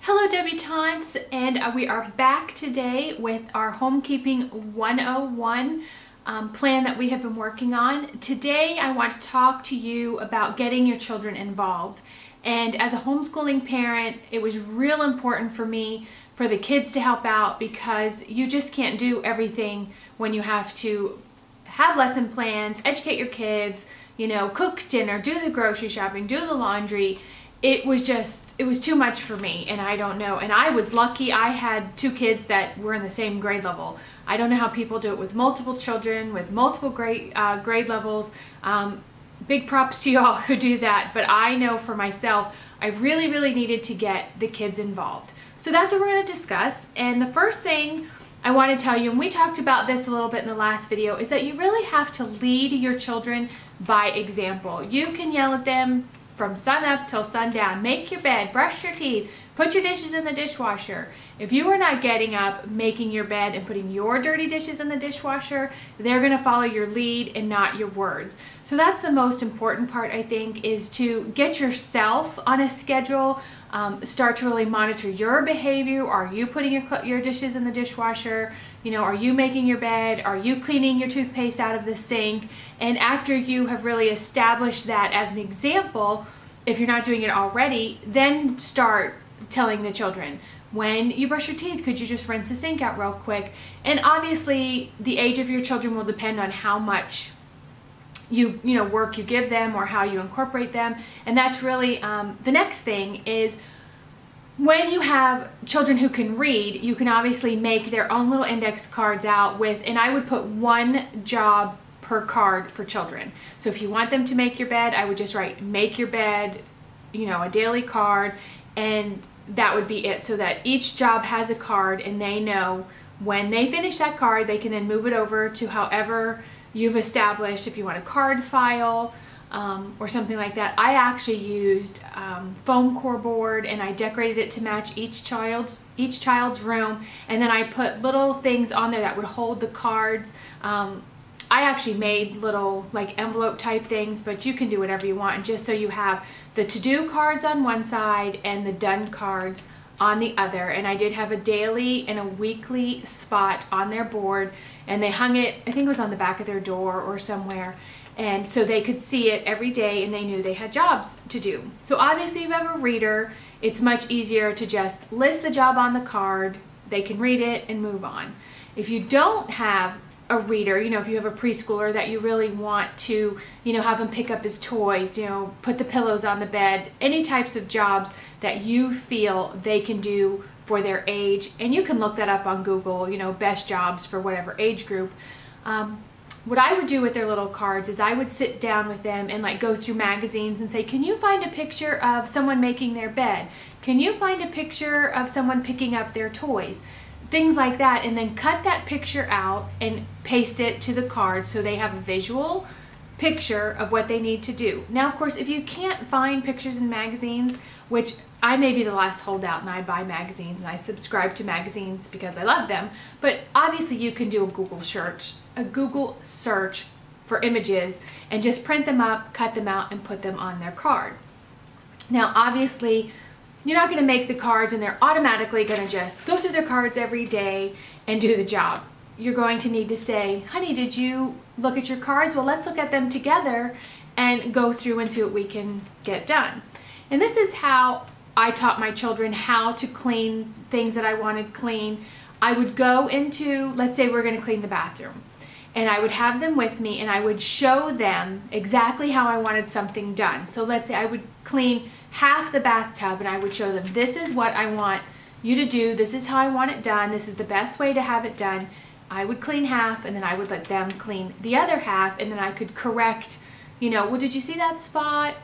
Hello Debutantes, and we are back today with our Homekeeping 101 plan that we have been working on. Today I want to talk to you about getting your children involved. And as a homeschooling parent, it was real important for me for the kids to help out, because you just can't do everything when you have to have lesson plans, educate your kids, cook dinner, do the grocery shopping, do the laundry. It was too much for me, and I don't know. And I was lucky I had two kids that were in the same grade level. I don't know how people do it with multiple children, with multiple grade levels. Big props to y'all who do that, but I know for myself, I really needed to get the kids involved. So that's what we're going to discuss. And the first thing I want to tell you, and we talked about this a little bit in the last video, is that you really have to lead your children by example. You can yell at them from sun up till sundown. Make your bed, brush your teeth, put your dishes in the dishwasher. If you are not getting up, making your bed, and putting your dirty dishes in the dishwasher, they're gonna follow your lead and not your words. So that's the most important part, I think, is to get yourself on a schedule. Start to really monitor your behavior. Are you putting your dishes in the dishwasher? Are you making your bed? Are you cleaning your toothpaste out of the sink? And after you have really established that as an example, if you're not doing it already, then start telling the children, when you brush your teeth, could you just rinse the sink out real quick? And obviously the age of your children will depend on how much work you give them or how you incorporate them. And that's really the next thing is, when you have children who can read, you can obviously make their own little index cards out with, and I would put one job per card for children. So if you want them to make your bed, I would just write make your bed, a daily card, and that would be it, so that each job has a card and they know when they finish that card, they can then move it over to however you've established. If you want a card file or something like that. I actually used foam core board, and I decorated it to match each child's room, and then I put little things on there that would hold the cards. I actually made little envelope type things, but you can do whatever you want. And just so you have the to-do cards on one side and the done cards on the other. And I did have a daily and a weekly spot on their board, and they hung it, I think it was on the back of their door or somewhere. And so they could see it every day, and they knew they had jobs to do. So obviously if you have a reader, it's much easier to just list the job on the card. They can read it and move on. If you don't have a reader, if you have a preschooler that you really want to, have them pick up his toys, put the pillows on the bed, any types of jobs that you feel they can do for their age, and you can look that up on Google, best jobs for whatever age group. What I would do with their little cards is I would sit down with them and go through magazines and say, can you find a picture of someone making their bed? Can you find a picture of someone picking up their toys? Things like that, and then cut that picture out and paste it to the card so they have a visual picture of what they need to do. Now, of course, if you can't find pictures in magazines, which I may be the last holdout, and I buy magazines and I subscribe to magazines because I love them, but obviously you can do a Google search for images and just print them up, cut them out, and put them on their card. Now, obviously, you're not going to make the cards and they're automatically going to just go through their cards every day and do the job. You're going to need to say, honey, did you look at your cards? Well, let's look at them together and go through and see what we can get done. And this is how I taught my children how to clean things that I wanted clean. I would go into, let's say we're going to clean the bathroom, and I would have them with me and I would show them exactly how I wanted something done. So let's say I would clean half the bathtub, and I would show them, this is what I want you to do, this is how I want it done, this is the best way to have it done. I would clean half, and then I would let them clean the other half, and then I could correct, well, did you see that spot?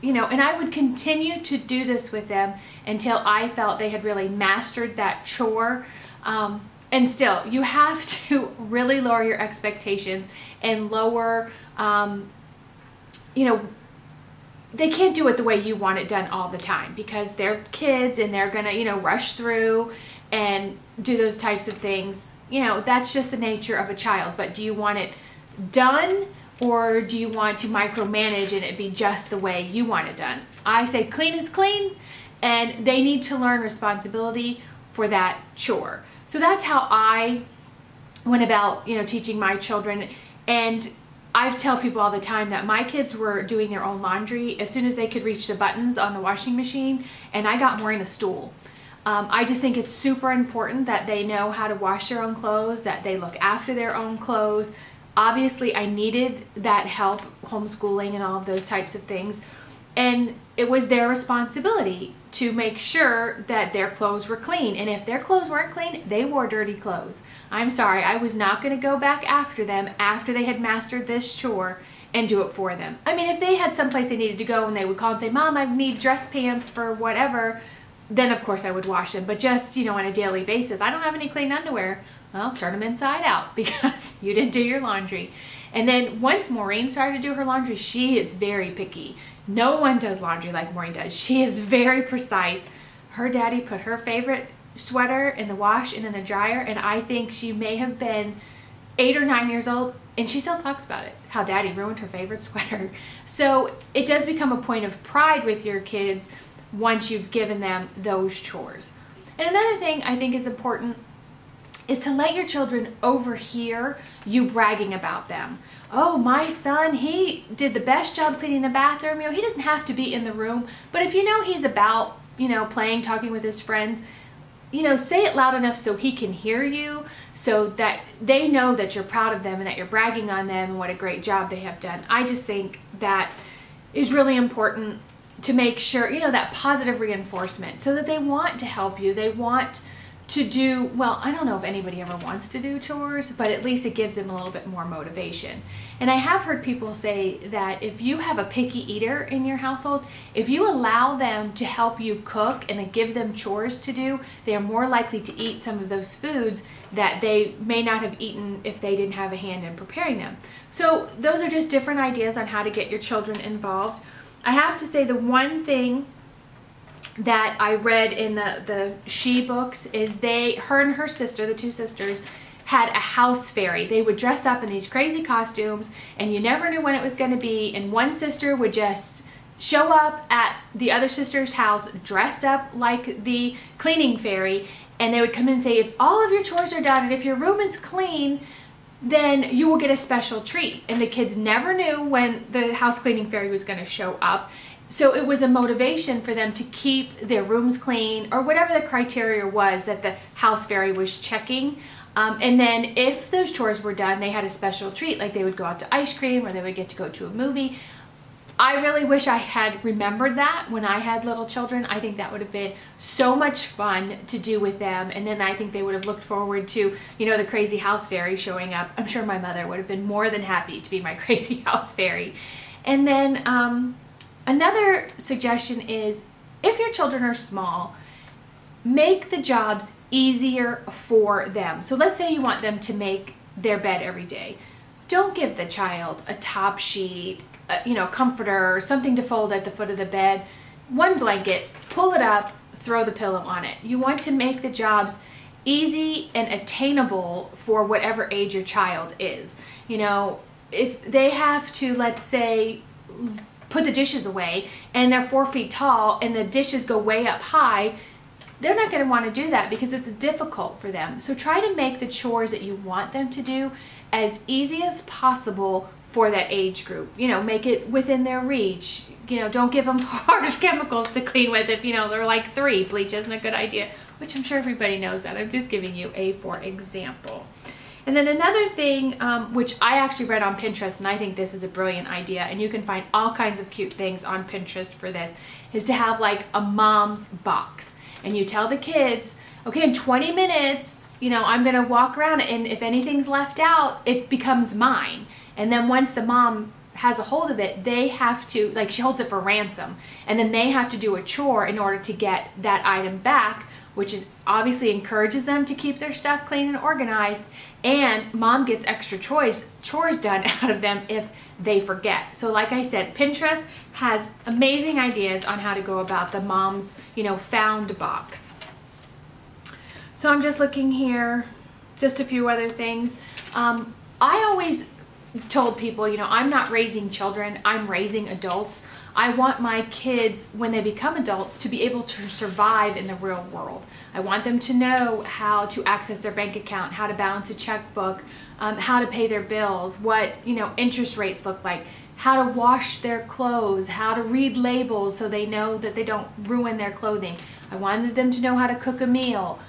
And I would continue to do this with them until I felt they had really mastered that chore. And still, you have to really lower your expectations and lower, they can't do it the way you want it done all the time, because they're kids and they're gonna, rush through and do those types of things. That's just the nature of a child. But do you want it done, or do you want to micromanage and it be just the way you want it done? I say clean is clean, and they need to learn responsibility for that chore. So that's how I went about, teaching my children. And I tell people all the time that my kids were doing their own laundry as soon as they could reach the buttons on the washing machine, and I got them wearing a stool. I just think it's super important that they know how to wash their own clothes, that they look after their own clothes. Obviously, I needed that help, homeschooling and all of those types of things. And it was their responsibility to make sure that their clothes were clean. And if their clothes weren't clean, they wore dirty clothes. I'm sorry, I was not going to go back after them after they had mastered this chore and do it for them. I mean, if they had someplace they needed to go and they would call and say, Mom, I need dress pants for whatever, then of course I would wash them. But just, on a daily basis, I don't have any clean underwear. Well, turn them inside out because you didn't do your laundry. And then once Maureen started to do her laundry, she is very picky. No one does laundry like Maureen does. She is very precise. Her daddy put her favorite sweater in the wash and in the dryer, and I think she may have been 8 or 9 years old, and she still talks about it, how daddy ruined her favorite sweater. So it does become a point of pride with your kids once you've given them those chores. And another thing I think is important is to let your children overhear you bragging about them. Oh, my son, he did the best job cleaning the bathroom. He doesn't have to be in the room, but if he's about, playing, talking with his friends, say it loud enough so he can hear you, so that they know that you're proud of them and that you're bragging on them and what a great job they have done. I just think that is really important to make sure, that positive reinforcement, so that they want to help you. They want to do, well, I don't know if anybody ever wants to do chores, but at least it gives them a little bit more motivation. And I have heard people say that if you have a picky eater in your household, if you allow them to help you cook and give them chores to do, they are more likely to eat some of those foods that they may not have eaten if they didn't have a hand in preparing them. So those are just different ideas on how to get your children involved. I have to say, the one thing that I read in the S.H.E books is her and her sister, the two sisters, had a house fairy. They would dress up in these crazy costumes, and you never knew when it was going to be, and one sister would just show up at the other sister's house dressed up like the cleaning fairy, and they would come in and say, if all of your chores are done and if your room is clean, then you will get a special treat. And the kids never knew when the house cleaning fairy was going to show up. So it was a motivation for them to keep their rooms clean, or whatever the criteria was that the house fairy was checking. And then if those chores were done, they had a special treat, like they would go out to ice cream or they would get to go to a movie. I really wish I had remembered that when I had little children. I think that would have been so much fun to do with them. And then I think they would have looked forward to, the crazy house fairy showing up. I'm sure my mother would have been more than happy to be my crazy house fairy. And then another suggestion is, if your children are small, make the jobs easier for them. So let's say you want them to make their bed every day. Don't give the child a top sheet, comforter, or something to fold at the foot of the bed. One blanket, pull it up, throw the pillow on it. You want to make the jobs easy and attainable for whatever age your child is. If they have to, let's say, put the dishes away and they're 4 feet tall and the dishes go way up high, they're not going to want to do that because it's difficult for them. So try to make the chores that you want them to do as easy as possible for that age group. Make it within their reach. Don't give them harsh chemicals to clean with if, they're like 3. Bleach isn't a good idea, which I'm sure everybody knows that. I'm just giving you a for example. And then another thing, which I actually read on Pinterest, and I think this is a brilliant idea, and you can find all kinds of cute things on Pinterest for this, is to have like a mom's box. And you tell the kids, okay, in 20 minutes, I'm gonna walk around, and if anything's left out, it becomes mine. And then once the mom has a hold of it, they have to, like, she holds it for ransom, and then they have to do a chore in order to get that item back, which is obviously encourages them to keep their stuff clean and organized, and mom gets extra chores done out of them if they forget. So like I said, Pinterest has amazing ideas on how to go about the mom's, found box. So I'm just looking here, just a few other things. I always told people, I'm not raising children, I'm raising adults. I want my kids, when they become adults, to be able to survive in the real world. I want them to know how to access their bank account, how to balance a checkbook, how to pay their bills, what interest rates look like, how to wash their clothes, how to read labels so they know that they don't ruin their clothing. I wanted them to know how to cook a meal.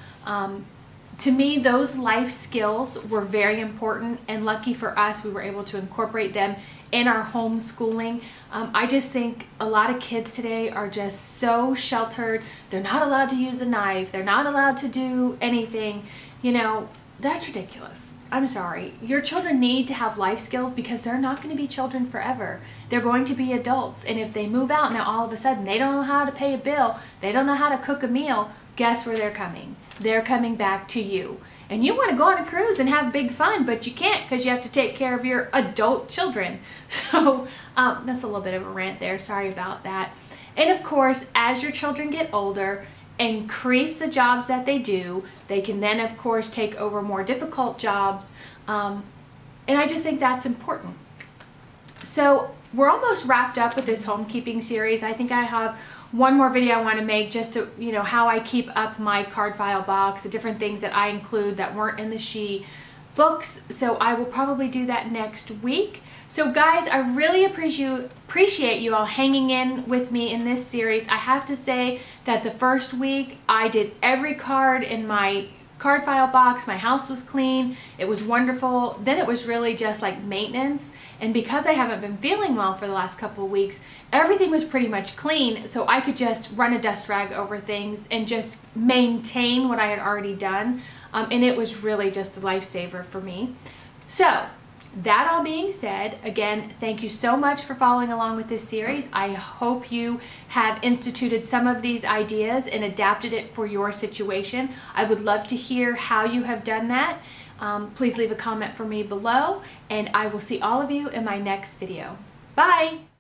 To me, those life skills were very important, and lucky for us, we were able to incorporate them in our homeschooling. I just think a lot of kids today are just so sheltered. They're not allowed to use a knife. They're not allowed to do anything. That's ridiculous. I'm sorry. Your children need to have life skills because they're not going to be children forever. They're going to be adults. And if they move out now, all of a sudden, they don't know how to pay a bill. They don't know how to cook a meal. Guess where they're coming? They're coming back to you. And you want to go on a cruise and have big fun, but you can't because you have to take care of your adult children. So that's a little bit of a rant there. Sorry about that. And of course, as your children get older, increase the jobs that they do. They can then, of course, take over more difficult jobs. And I just think that's important. So we're almost wrapped up with this homekeeping series. I think I have one more video I want to make just to, how I keep up my card file box, the different things that I include that weren't in the S.H.E books. So I will probably do that next week. So guys, I really appreciate you all hanging in with me in this series. I have to say that the first week I did every card in my card file box. My house was clean. It was wonderful. Then it was really just like maintenance. And because I haven't been feeling well for the last couple of weeks, everything was pretty much clean. So I could just run a dust rag over things and just maintain what I had already done. And it was really just a lifesaver for me. So that all being said, again, thank you so much for following along with this series. I hope you have instituted some of these ideas and adapted it for your situation. I would love to hear how you have done that. Please leave a comment for me below, and I will see all of you in my next video. Bye!